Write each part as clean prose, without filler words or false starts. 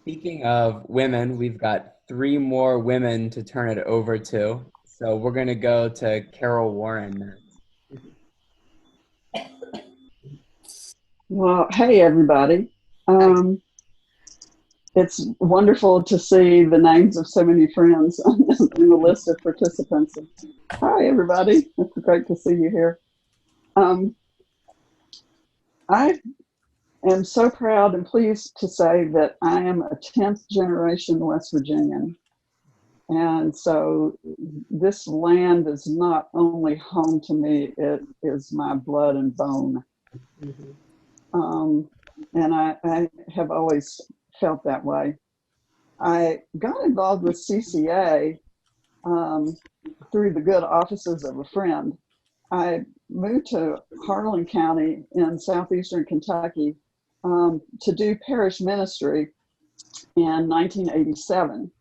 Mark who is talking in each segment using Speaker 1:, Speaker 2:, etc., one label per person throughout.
Speaker 1: Speaking of women, we've got three more women to turn it over to. So we're going to go to Carol Warren next.
Speaker 2: Well, hey everybody.
Speaker 1: Hi.
Speaker 2: Um, it's wonderful to see the names of so many friends in the list of participants. Hi everybody. It's great to see you here. Um, I am so proud and pleased to say that I am a 10th generation West Virginian. And so this land is not only home to me, it is my blood and bone.
Speaker 1: Mhm.
Speaker 2: Um, and I have always felt that way. I got involved with CCA um, through the good offices of a friend. I moved to Harlan County in southeastern Kentucky to do parish ministry in 1987.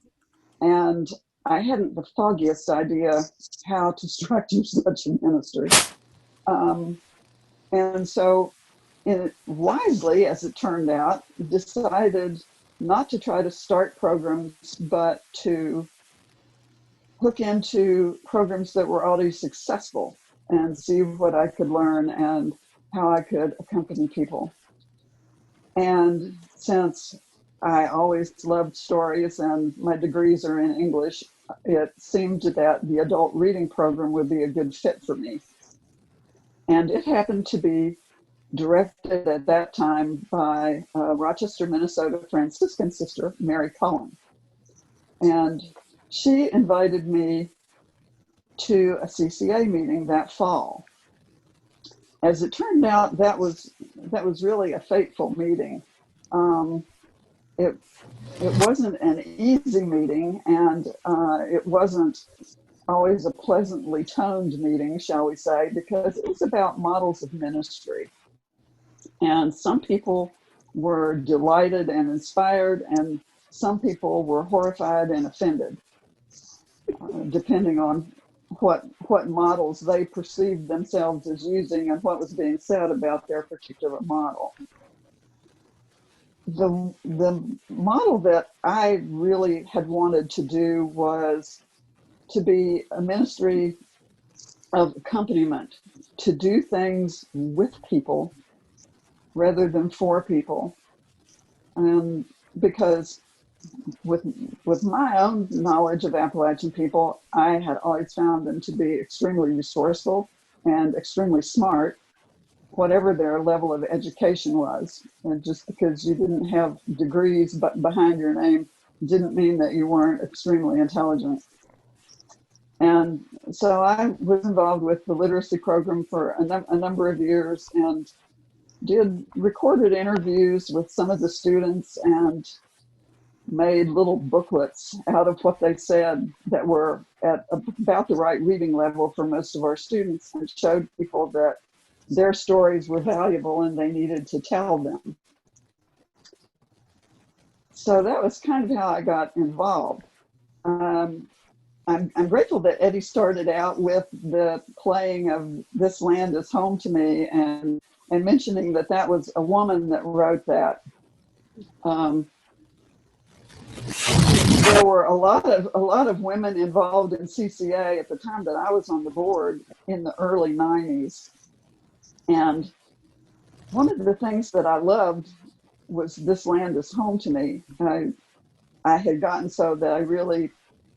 Speaker 2: And I hadn't the foggiest idea how to structure such a ministry. Um, and so, wisely, as it turned out, decided not to try to start programs, but to hook into programs that were already successful and see what I could learn and how I could accompany people. And since I always loved stories and my degrees are in English, it seemed that the adult reading program would be a good fit for me. And it happened to be directed at that time by Rochester, Minnesota Franciscan sister, Mary Cullen. And she invited me to a CCA meeting that fall. As it turned out, that was really a fateful meeting. Um, it it wasn't an easy meeting, and it wasn't always a pleasantly toned meeting, shall we say, because it was about models of ministry. And some people were delighted and inspired, and some people were horrified and offended, depending on what models they perceived themselves as using and what was being said about their particular model. The model that I really had wanted to do was to be a ministry of accompaniment, to do things with people rather than for people. And because with with my own knowledge of Appalachian people, I had always found them to be extremely resourceful and extremely smart, whatever their level of education was. And just because you didn't have degrees but behind your name didn't mean that you weren't extremely intelligent. And so I was involved with the literacy program for a number of years and did recorded interviews with some of the students and made little booklets out of what they said that were at about the right reading level for most of our students, and showed people that their stories were valuable and they needed to tell them. So that was kind of how I got involved. Um, I'm grateful that Eddie started out with the playing of "This Land is Home to Me" and mentioning that that was a woman that wrote that. Um, there were a lot of women involved in CCA at the time that I was on the board in the early 90s. And one of the things that I loved was "This Land is Home to Me." I had gotten so that I really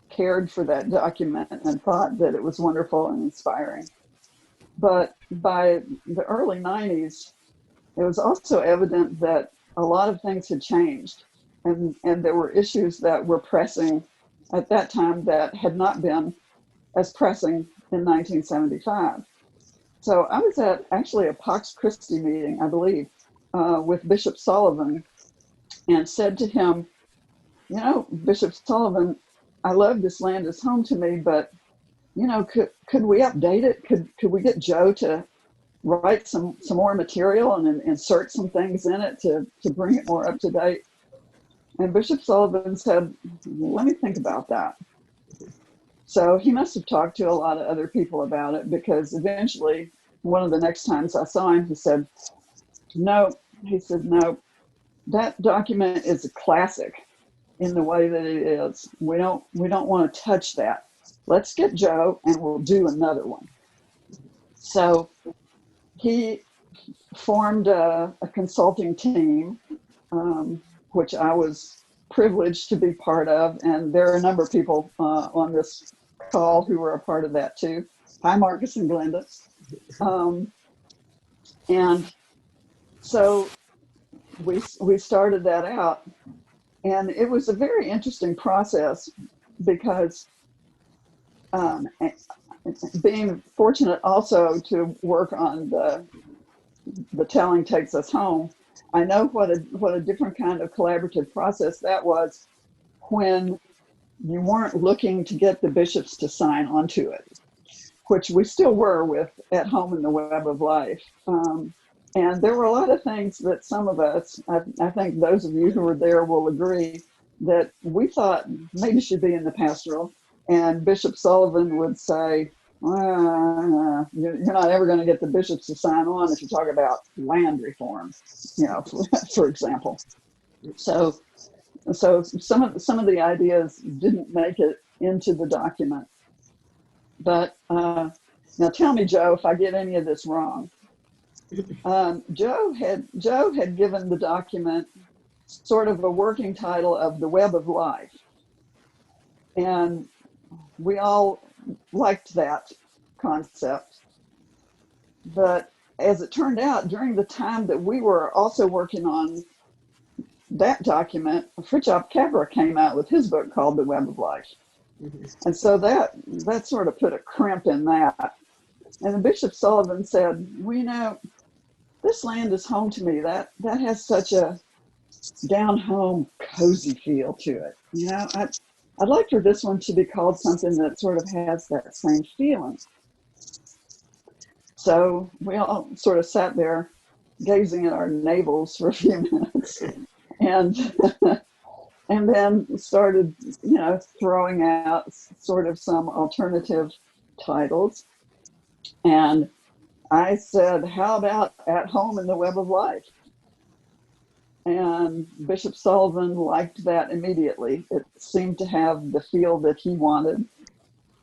Speaker 2: cared for that document and thought that it was wonderful and inspiring. But by the early 90s, it was also evident that a lot of things had changed, and there were issues that were pressing at that time that had not been as pressing in 1975. So I was at actually a Pax Christi meeting, I believe, with Bishop Sullivan, and said to him, Bishop Sullivan, I love "This Land is Home to Me," but could we update it? Could we get Joe to write some more material and insert some things in it to bring it more up to date? And Bishop Sullivan said, "Let me think about that." So he must have talked to a lot of other people about it, because eventually, one of the next times I saw him, he said, "No," he said, "no, that document is a classic. in the way that it is. We don't want to touch that. Let's get Joe and we'll do another one. So he formed a consulting team, which I was privileged to be part of. And there are a number of people on this call who were a part of that too. Hi, Marcus and Glenda. And so we started that out. And it was a very interesting process because being fortunate also to work on the Telling Takes Us Home, I know what a different kind of collaborative process that was when you weren't looking to get the bishops to sign onto it, which we still were with At Home in the Web of Life. And there were a lot of things that some of us, I think those of you who were there will agree, that we thought maybe should be in the pastoral. And Bishop Sullivan would say, you're not ever going to get the bishops to sign on if you talk about land reform, for example. So some of the ideas didn't make it into the document. But now tell me, Joe, if I get any of this wrong. Joe had given the document sort of a working title of The Web of Life. And we all liked that concept. But as it turned out, during the time that we were also working on that document, Fritjof Capra came out with his book called The Web of Life. And so that sort of put a crimp in that. And Bishop Sullivan said, this land is home to me. That has such a down home, cozy feel to it. I'd like for this one to be called something that sort of has that same feeling. So we all sort of sat there gazing at our navels for a few minutes and then started, throwing out sort of some alternative titles. And I said, how about At Home in the Web of Life? And Bishop Sullivan liked that immediately. It seemed to have the feel that he wanted.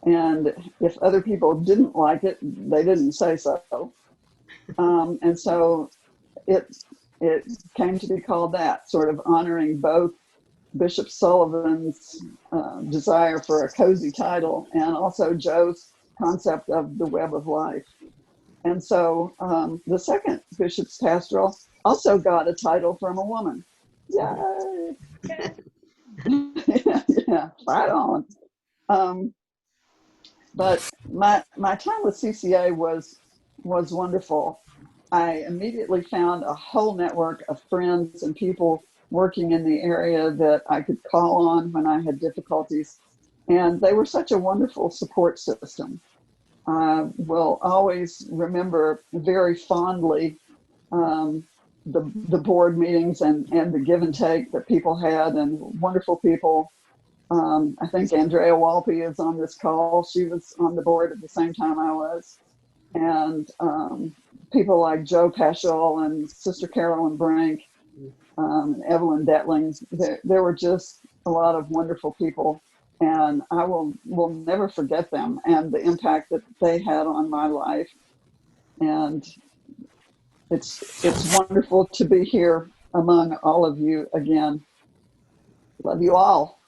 Speaker 2: And if other people didn't like it, they didn't say so. And so it came to be called that, sort of honoring both Bishop Sullivan's desire for a cozy title and also Joe's concept of the web of life. And so the second Bishop's Pastoral also got a title from a woman. Yay! Yeah, right on. But my time with CCA was wonderful. I immediately found a whole network of friends and people working in the area that I could call on when I had difficulties. And they were such a wonderful support system. I will always remember very fondly the board meetings and the give and take that people had, and wonderful people. I think Andrea Walpe is on this call. She was on the board at the same time I was. And people like Joe Paschal and Sister Carolyn Brink, Evelyn Detling. There were just a lot of wonderful people. And I will never forget them and the impact that they had on my life. And it's wonderful to be here among all of you again. Love you all.